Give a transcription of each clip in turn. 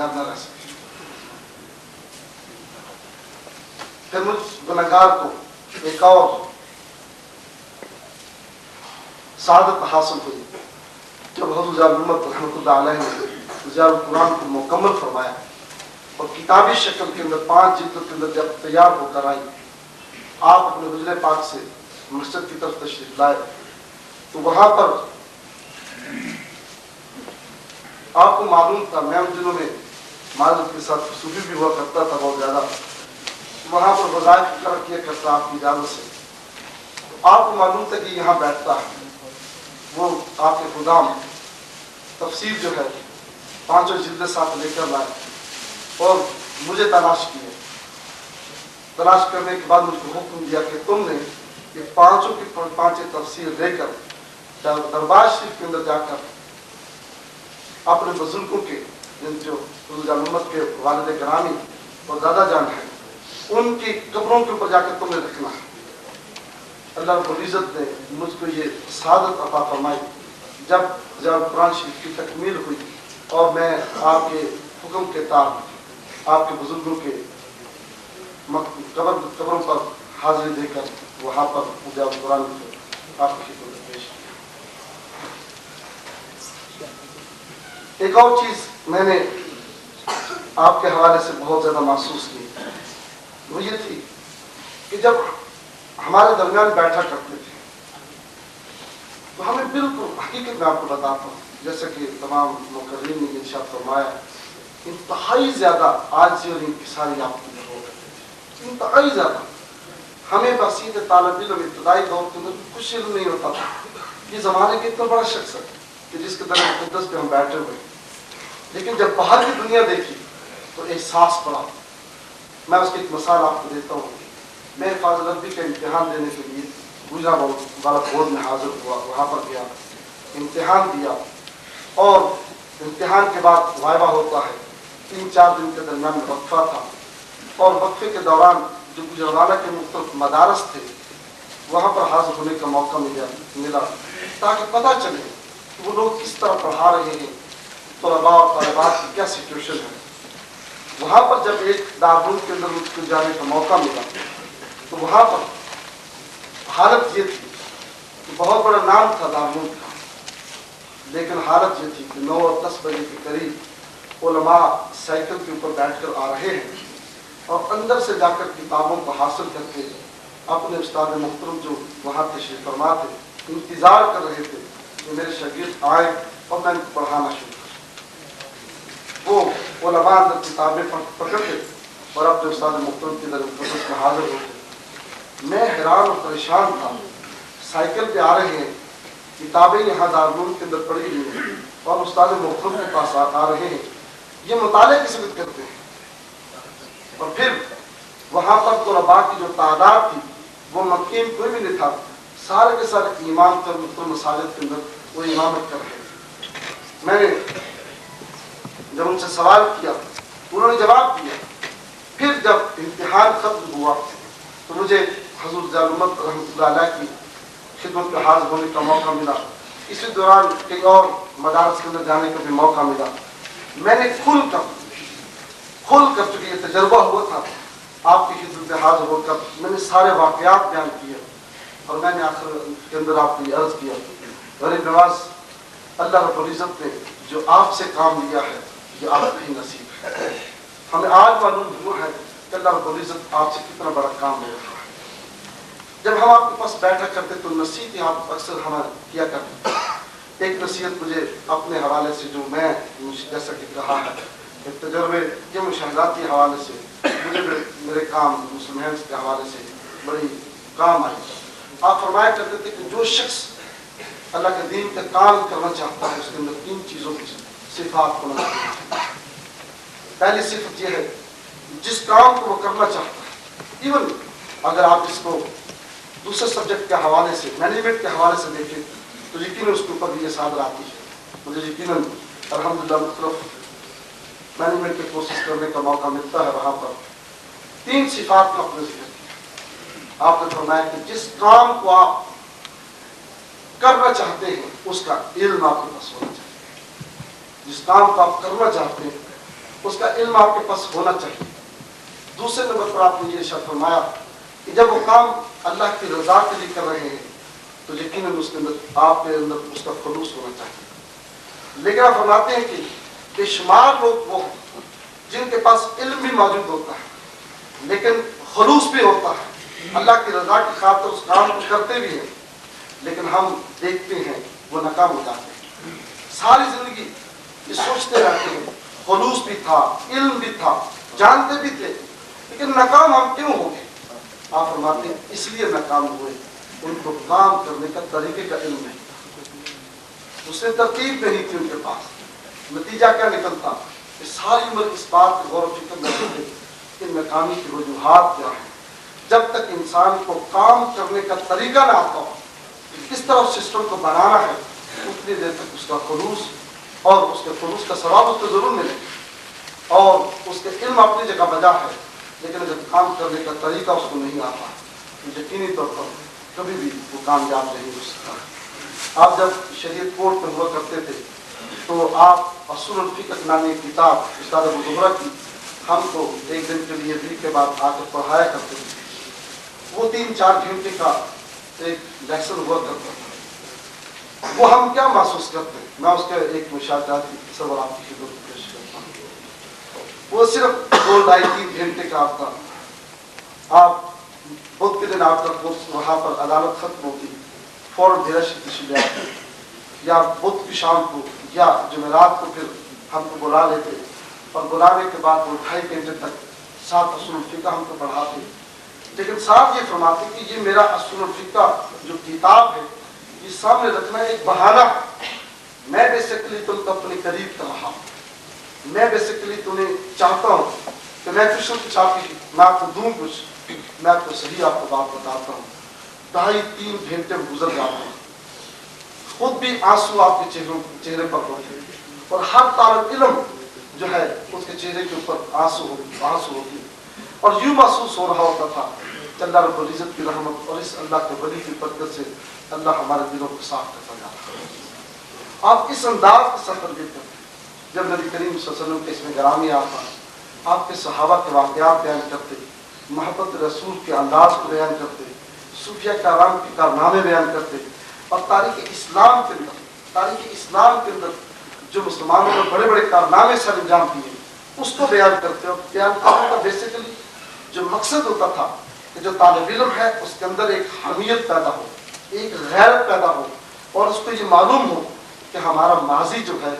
بغیر نہ رہ سکے. پھر مجھ گنہگار کو ایک اور سعادت حاصل ہوئی جب حضور ضیاء الامت رحمۃ اللہ علیہ نے ضیاء القرآن کو مکمل فرمایا اور کتابی شکل کے اندر 5 جلدوں کے اندر جب تیار ہو کر آئی. آپ اپنے حجرے پاک سے مسجد کی طرف تشریف لائے تو وہاں پر آپ کو معلوم تھا، میں ان دنوں میں معذرت کے ساتھ خصوصی بھی ہوا کرتا تھا بہت زیادہ، وہاں پر وظائف کر کیا کرتا آپ کی اجازت سے. تو آپ کو معلوم تھا کہ یہاں بیٹھتا ہے. وہ آپ کے خدام تفسیر جو ہے 5 جلدیں ساتھ لے کر لائے اور مجھے تلاش کیے. تلاش کرنے کے بعد مجھ کو حکم دیا کہ تم نے یہ 5 کی 5 تفسیر لے کر دربار شریف کے اندر جا کر اپنے بزرگوں کے جو حضور ضیاء الامت کے والد گرامی اور دادا جان ہیں ان کی قبروں کے اوپر جا کے تم نے رکھنا ہے. اللہ رب العزت نے مجھ کو یہ سعادت عطا فرمائی جب ضیاء القرآن شریف کی تکمیل ہوئی اور میں آپ کے حکم کے تحت آپ کے بزرگوں کے قبروں پر حاضری دے کر وہاں پر ضیاء القرآن آپ کی خدمت میں پیش کیا. ایک اور چیز میں نے آپ کے حوالے سے بہت زیادہ محسوس کی، وہ یہ تھی کہ جب ہمارے درمیان بیٹھا کرتے تھے تو ہمیں بالکل حقیقت میں آپ کو بتاتا ہوں جیسا کہ تمام مقررین نے ارشاد فرمایا انتہائی زیادہ عاجزی اور انکساری آپ کی ضرورت ہے. انتہائی زیادہ ہمیں بسیط طالب علم ابتدائی دور کے اندر کچھ علم نہیں ہوتا تھا. یہ زمانے کے اتنا بڑا شخص ہے کہ جس کے در مقدس پہ ہم بیٹھے ہوئے، لیکن جب باہر کی دنیا دیکھی تو احساس پڑا. میں اس کی ایک مثال آپ کو دیتا ہوں. میں فاضل عربی کا امتحان دینے کے لیے گجرات والا بورڈ میں حاضر ہوا، وہاں پر گیا، امتحان دیا اور امتحان کے بعد وائبہ ہوتا ہے. 3-4 دن کے درمیان میں وقفہ تھا اور وقفے کے دوران جو گجرانوالہ کے مختلف مدارس تھے وہاں پر حاضر ہونے کا موقع ملا تاکہ پتہ چلے کہ وہ لوگ کس طرح پڑھا رہے ہیں، طلباء اور طالبات کی کیا سچویشن ہے. وہاں پر جب ایک دارالعلوم کے اندر مجھ کو جانے کا موقع ملا تو وہاں پر حالت یہ تھی کہ بہت بڑا نام تھا دارالعلوم کا، لیکن حالت یہ تھی کہ 9 اور 10 بجے کے قریب علماء سائیکل کے اوپر بیٹھ کر آ رہے ہیں اور اندر سے جا کر کتابوں کو حاصل کر کے اپنے استاد محترم جو وہاں تشریف فرما تھے انتظار کر رہے تھے کہ میرے شاگرد آئے اور میں ان کو پڑھانا شروع کروں. وہ علماء اندر کتابیں پکڑتے اور اپنے استاد محترم کی در مقدس میں حاضر ہوتے. میں حیران اور پریشان تھا. سائیکل پہ آ رہے ہیں، کتابیں یہاں دارالعلوم کے اندر پڑھی ہوئی ہیں اور استاد محترم کے پاس آ رہے ہیں، یہ مطالعے کی صورت کرتے ہیں. اور پھر وہاں پر طلباء کی جو تعداد تھی وہ مکین کوئی بھی نہیں تھا، سارے کے سارے امام تھے مختلف مساجد کے اندر وہ امامت کر رہے تھے. میں نے جب ان سے سوال کیا انہوں نے جواب دیا. پھر جب امتحان ختم ہوا تو مجھے حضور ضیاء الامت رحمۃ اللہ علیہ کی خدمت میں حاضر ہونے کا موقع ملا. اسی دوران کئی اور مدارس کے اندر جانے کا بھی موقع ملا. میں نے کھل کر چونکہ یہ تجربہ ہوا تھا آپ کی خدمت میں حاضر ہو کر میں نے سارے واقعات بیان کیے اور میں نے آخر کے اندر آپ کو یہ عرض کیا غریب نواز اللہ رب العزت نے جو آپ سے کام لیا ہے یہ آپ کا ہی نصیب ہے. ہمیں آج معلوم ہوا ہے کہ اللہ رب العزت آپ سے کتنا بڑا کام لے رہا ہے. جب ہم آپ کے پاس بیٹھا کرتے تو نصیحت آپ اکثر ہمیں کیا کرتے. ایک نصیحت مجھے اپنے حوالے سے جو میں جیسا کہ کہا ہے ایک تجربے کے مشاہداتی حوالے سے مجھے میرے کام مسلمانوں کے حوالے سے بڑی کام آئی. آپ فرمایا کرتے تھے کہ جو شخص اللہ کے دین کا کام کرنا چاہتا ہے اس کے اندر 3 چیزوں کی صفات ہونا چاہیے. پہلی صفت یہ ہے جس کام کو وہ کرنا چاہتا ہے، ایون اگر آپ اس کو دوسرے سبجیکٹ کے حوالے سے مینجمنٹ کے حوالے سے دیکھیں تو یقیناً اس کے اوپر بھی یہ صادر آتی ہے. مجھے یقیناً الحمدللہ مختلف مینجمنٹ کے کوشش کرنے کا موقع ملتا ہے. وہاں پر 3 صفات کا اپنے ذکر کیا. آپ نے فرمایا کہ جس کام کو آپ کرنا چاہتے ہیں اس کا علم آپ کے پاس ہونا چاہیے. جس کام کو آپ کرنا چاہتے ہیں اس کا علم آپ کے پاس ہونا چاہیے۔ دوسرے نمبر پر آپ نے یہ ارشاد فرمایا کہ جب وہ کام اللہ کی رضا کے لیے کر رہے ہیں تو یقیناً اس کے اندر آپ کے اندر اس کا خلوص ہونا چاہیے۔ لیکن آپ فرماتے ہیں کہ بے شمار لوگ وہ ہیں جن کے پاس علم بھی موجود ہوتا ہے لیکن خلوص بھی ہوتا ہے، اللہ کی رضا کی خاطر اس کام کو کرتے بھی ہیں، لیکن ہم دیکھتے ہیں وہ ناکام ہو جاتے ہیں۔ ساری زندگی یہ سوچتے رہتے ہیں خلوص بھی تھا، علم بھی تھا، جانتے بھی تھے، لیکن ناکام ہم کیوں ہو گئے؟ آپ فرماتے ہیں اس لیے ناکام ہوئے ان کو کام کرنے کا طریقے کا علم نہیں تھا، دوسری ترتیب نہیں تھی ان کے پاس۔ نتیجہ کیا نکلتا کہ ساری عمر اس بات کی غور و فکر میں رہتے کہ ناکامی کی وجوہات کیا ہیں۔ جب تک انسان کو کام کرنے کا طریقہ نہ آتا ہو کہ کس طرح سسٹم کو بنانا ہے، اتنی دیر تک اس کا خلوص اور اس کے خلوص کا ثواب اس کو ضرور ملے اور اس کے علم اپنی جگہ بجا ہے، لیکن جب کام کرنے کا طریقہ اس کو نہیں آتا تو یقینی طور پر کبھی بھی وہ کامیاب نہیں ہو سکتا۔ آپ جب شریعت کورٹ میں ہوا کرتے تھے تو آپ اصول الفقہ نامی کتاب استاد ابو زہرہ کی ہم کو ایک دن کے لیے ویک کے بعد آ کر پڑھایا کرتے تھے۔ وہ 3-4 گھنٹے کا ایک لیسن ہوا کرتا تھا۔ وہ ہم کیا محسوس کرتے ہیں؟ میں اس کے ایک مشاہداتی تصور آپ کی خدمت میں پیش کرتا ہوں۔ وہ صرف 2-2.5-3 گھنٹے کا آپ کا، آپ بدھ کے دن آپ کا کورس وہاں پر عدالت ختم ہوتی، فوراً ڈیرا شریف تشریف لے آتے، یا بدھ کی شام کو یا جمعرات کو پھر ہم کو بلا لیتے اور بلانے کے بعد وہ 2.5 گھنٹے تک 7 اصول الفقہ ہم کو پڑھاتے، لیکن ساتھ یہ فرماتے کہ یہ میرا اصول الفقہ جو کتاب ہے یہ سامنے رکھنا ایک بہانہ ہے، میں بیسیکلی تم کو اپنے قریب کر رہا ہوں، میں بیسیکلی تمہیں چاہتا ہوں کہ میں کچھ چاہتی میں آپ کو دوں کچھ، میں آپ کو صحیح آپ کو بات بتاتا ہوں۔ 2.5-3 گھنٹے گزر جاتے ہیں، خود بھی آنسو آپ کے چہرے پر ہوتے ہیں اور ہر طالب علم جو ہے اس کے چہرے کے اوپر آنسو ہوتی اور یوں محسوس ہو رہا ہوتا تھا کہ اللہ رب العزت کی رحمت اور اس اللہ کے ولی کی برکت سے اللہ ہمارے دلوں کو صاف کرتا جا رہا ہے۔ آپ اس انداز کے ساتھ تربیت کرتے ہیں، جب نبی کریم صلی اللہ علیہ وسلم کے اس میں گرامی آتا، آپ کے صحابہ کے واقعات بیان کرتے، محبت رسول کے انداز کو بیان کرتے، صوفیہ کرام کے کارنامے بیان کرتے اور تاریخ اسلام کے اندر جو مسلمانوں نے بڑے بڑے کارنامے سر انجام دیے اس کو بیان کرتے اور بیان کرنے کا بیسیکلی جو مقصد ہوتا تھا کہ جو طالب علم ہے اس کے اندر ایک حمیت پیدا ہو، ایک غیرت پیدا ہو اور اس کو یہ معلوم ہو کہ ہمارا ماضی جو ہے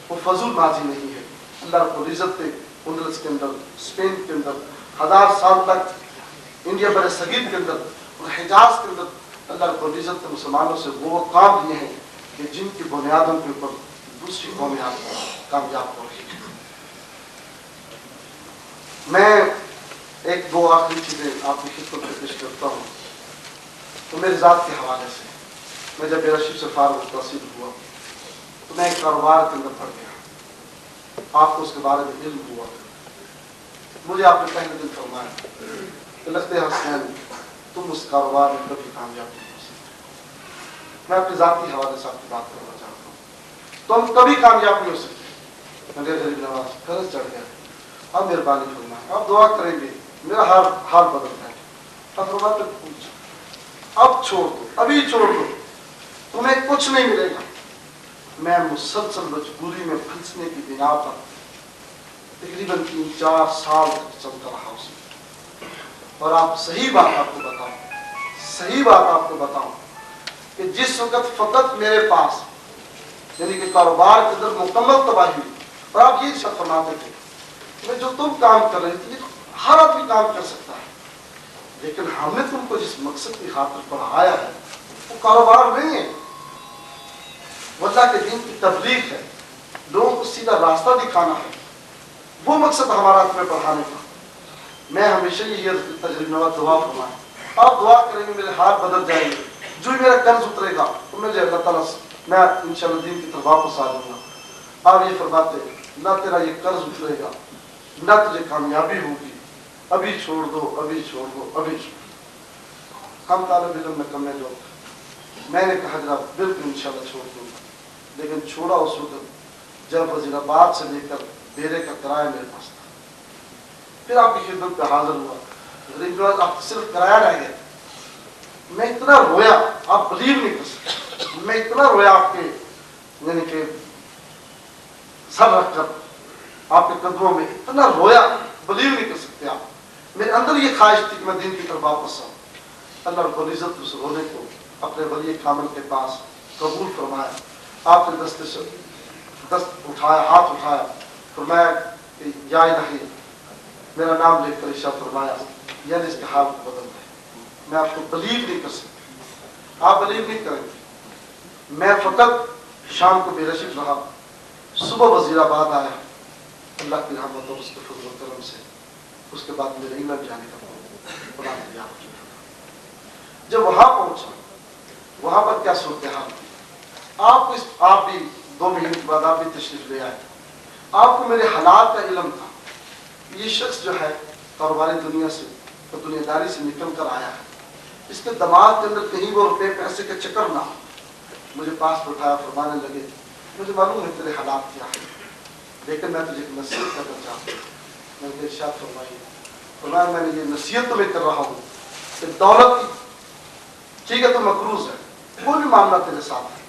وہ فضول ماضی نہیں ہے۔ اللہ رب العزت نے اندلس کے اندر، اسپین کے اندر 1000 سال تک انڈیا بر صغیر کے اندر اور حجاز کے اندر اللہ رب العزت نے مسلمانوں سے وہ کام لیے ہیں کہ جن کی بنیادوں کے اوپر دوسری قومیں کامیاب ہو رہی ہیں۔ میں 1-2 آخری چیزیں آپ کی خدمت میں پیش کرتا ہوں۔ تو میرے ذات کے حوالے سے میں جب ڈیرا شریف سے فارغ تحصیل ہوا تو میں ایک کاروبار کے اندر پڑ گیا، آپ کو اس کے بارے میں علم ہوا۔ مجھے آپ نے پہلے دن فرمایا کہ لگتے حسین تم اس کاروبار میں کبھی کامیاب نہیں ہو سکتے۔ میں اپنے ذاتی حوالے سے آپ کی بات کرنا چاہتا ہوں، تم کبھی کامیاب نہیں ہو سکتے۔ مجھے غریب نواز فرض چڑھ گیا، اب مہربانی فرمائیں، اب دعا کریں گے، میرا حال بدل جائے۔ اب فرماتے پوچھ، اب چھوڑ دو، ابھی چھوڑ دو، تمہیں کچھ نہیں ملے گا۔ میں مسلسل مجبوری میں پھنسنے کی بنا پر تقریباً 3-4 سال تک چلتا رہا اس میں۔ اور آپ صحیح بات آپ کو بتاؤں کہ جس وقت فقط میرے پاس یعنی کہ کاروبار کے اندر مکمل تباہی ہوئی اور آپ یہ شرط فرماتے تھے کہ جو تم کام کر رہے تھے ہر آدمی کام کر سکتا ہے، لیکن ہم نے تم کو جس مقصد کی خاطر پڑھایا ہے وہ کاروبار نہیں ہے، وہ اللہ کے دین کی تبلیغ ہے، لوگوں کو سیدھا راستہ دکھانا ہے، وہ مقصد ہمارا تمہیں پڑھانے کا۔ میں ہمیشہ یہ تجربہ نواز دعا فرمائیں، آپ دعا کریں گے میرے ہاتھ بدل جائیں گے، جو میرا قرض اترے گا تو مجھے اللہ تعالیٰ میں انشاءاللہ دین کی طرف واپس آ جاؤں گا۔ آپ یہ فرماتے نہ تیرا یہ قرض اترے گا نہ تجھے کامیابی ہوگی، ابھی چھوڑ دو، ابھی چھوڑ دو، ابھی چھوڑ دو۔ ہم طالب علم میں کم لوگ، میں نے کہا جناب بالکل انشاءاللہ چھوڑ دوں گا، لیکن چھوڑا اس وقت جب وزیر آباد سے لے کر بیرے کا کرایہ میرے پاس تھا. پھر آپ کی خدمت پہ حاضر ہوا. غریب نواز آپ صرف کرایہ رہ گئے. میں اتنا رویا آپ بلیو نہیں کر سکتے. میں اتنا رویا آپ کے یعنی کہ سر رکھ کر آپ کے قدموں میں اتنا رویا بلیو نہیں کر سکتے آپ. میرے اندر یہ خواہش تھی کہ میں دین کی طرف واپس آؤں. اللہ رب العزت اس رونے کو اپنے ولی کامل کے پاس قبول فرمایا. آپ نے دست اٹھایا, ہاتھ اٹھایا, فرمایا کہ یا الہی میرا نام لے کر ارشاد فرمایا یعنی اس کے حال کو بدل دے. میں آپ کو بلیو نہیں کر سکتا, آپ بلیو نہیں کریں گے. میں فقط شام کو بے رشک رہا, صبح وزیر آباد آیا اللہ کی رحمت اور اس کے فضل و کرم سے. اس کے بعد میرے انگلینڈ جانے کا پلان تیار ہو چکا تھا. جب وہاں پہنچا وہاں پر کیا صورتحال تھی. آپ بھی 2 مہینے کے بعد آپ بھی تشریف لے آئے. آپ کو میرے حالات کا علم تھا. یہ شخص جو ہے کاروباری دنیا سے اور دنیا داری سے نکل کر آیا ہے. اس کے دماغ کے اندر کہیں وہ روپے پیسے کا چکر نہ ہو. مجھے پاس بٹھایا, فرمانے لگے مجھے معلوم ہے تیرے حالات کیا ہیں لیکن میں تجھے ایک نصیحت کرنا چاہتا ہوں. میں نے ارشاد فرمائی, فرمایا میں نے یہ نصیحت تمہیں کر رہا ہوں کہ دولت کی ٹھیک ہے تو مقروض ہے, کوئی بھی معاملہ تیرے ساتھ ہے,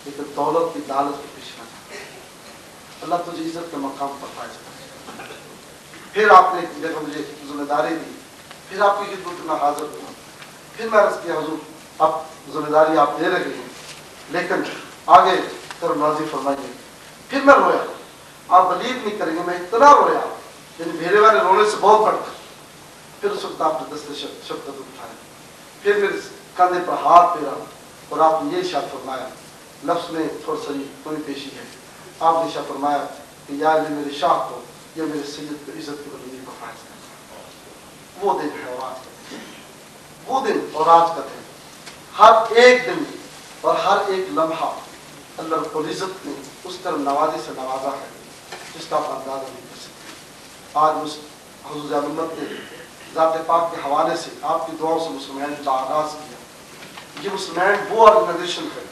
لیکن دولت کی لالچ کے پیچھے نہ جا. اللہ تجھے عزت کے مقام پر فائز کرے. پھر آپ نے جب مجھے ذمہ داری دی, پھر آپ کی خدمت میں حاضر ہوا. پھر میں عرض کیا حضور اب ذمہ داری آپ دے رہے ہیں لیکن آگے کر نازی فرمائیے. پھر میں رویا, آپ بلیو نہیں کریں گے میں اتنا رویا یعنی میرے والے رونے سے بہت بڑھ کر. پھر اس وقت آپ نے دست شفقت اٹھایا, پھر میرے کندھے پر ہاتھ پھیرا اور آپ نے یہ ارشاد فرمایا, لفظ میں تھوڑا سا تھوڑی پیشی ہے. آپ نے ارشاد فرمایا کہ یا علی میرے شاہ کو یا میرے سید کو عزت کی بلندی پر فائز کرنا. وہ دن ہے اور آج کا دن, وہ دن اور آج کا دن. ہر ایک دن اور ہر ایک لمحہ اللہ رب العزت نے اس طرح نوازی سے نوازا ہے جس کا آپ اندازہ نہیں کر سکتے. آج اس حضور امت نے ذات پاک کے حوالے سے آپ کی دعاؤں سے مسلمان کا آغاز کیا. یہ مسلمان وہ آرگنائزیشن ہے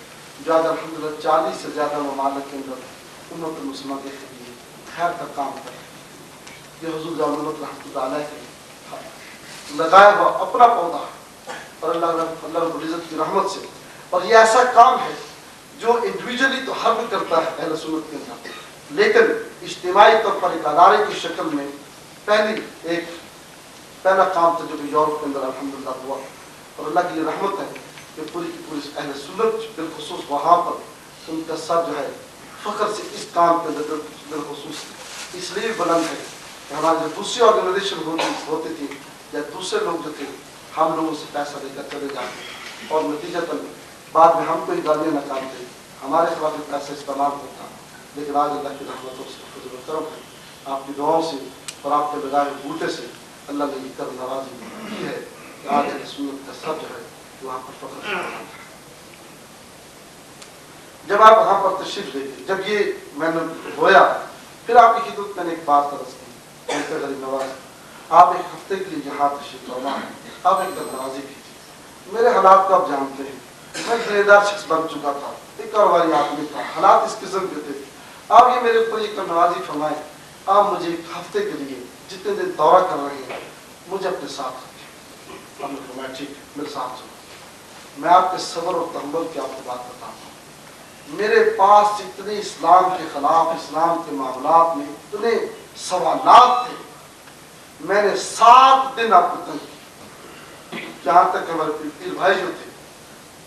جو آج الحمدللہ 40 سے زیادہ ممالک کے اندر امت مسلمہ کے لیے خیر کا کام کر رہے ہیں. یہ حضور امت رحمۃ اللہ علیہ کے لگایا ہوا اپنا پودا ہے اور اللہ رب العزت کی رحمت سے. اور یہ ایسا کام ہے جو انڈیویجلی تو ہر کوئی کرتا ہے اہل سنت کے اندر, لیکن اجتماعی طور پر ایک ادارے کی شکل میں پہلا کام تھا جو کہ یورپ کے اندر الحمدللہ ہوا. اور اللہ کی رحمت ہے کہ پوری کی پوری اہل سنت بالخصوص وہاں پر ان کا سر جو ہے فخر سے اس کام کے اندر بالخصوص اس لیے بلند ہے کہ ہماری جو دوسری آرگنائزیشن ہوتی تھی یا دوسرے لوگ جو تھے ہم لوگوں سے پیسہ لے کر چلے جاتے اور نتیجتاً بعد میں ہم کو ہی گالیاں نکالتے, ہمارے خلاف پیسہ استعمال ہوتا. لیکن آج اللہ کی رحمت اور اس کا فضل و کرم ہے, آپ کی دعاؤں سے اور آپ کے لگائے بوٹے سے اللہ نے یہ کر نوازی کی ہے کہ آج سنت کا سب جو ہے وہاں پر فخر سے بلند ہے. جب آپ وہاں پر تشریف لے گئے, جب یہ میں نے رویا, پھر آپ کی خدمت میں نے ایک بات عرض کی. غریب نواز آپ ایک ہفتے کے لیے یہاں تشریف فرما ہے, آپ ایک نوازی کی تھی. میرے حالات کو آپ جانتے ہیں, میں ذمہ دار شخص بن چکا تھا, ایک کاروباری آدمی تھا, حالات اس قسم کے تھے. آپ یہ میرے اوپر ایک نوازی فرمائے, آپ مجھے ایک ہفتے کے لیے جتنے دن دورہ کر رہے ہیں مجھے اپنے ساتھ رکھیں. آپ نے فرمایا ٹھیک ہے میرے ساتھ چلو. میں آپ کے صبر اور تحمل کی آپ کو بات بتاتا ہوں. میرے پاس اتنے اسلام کے خلاف اسلام کے معاملات میں اتنے سوالات تھے, میں نے 7 دن آپ کو تنگ کی. جہاں تک ہمارے پیر بھائی جو تھے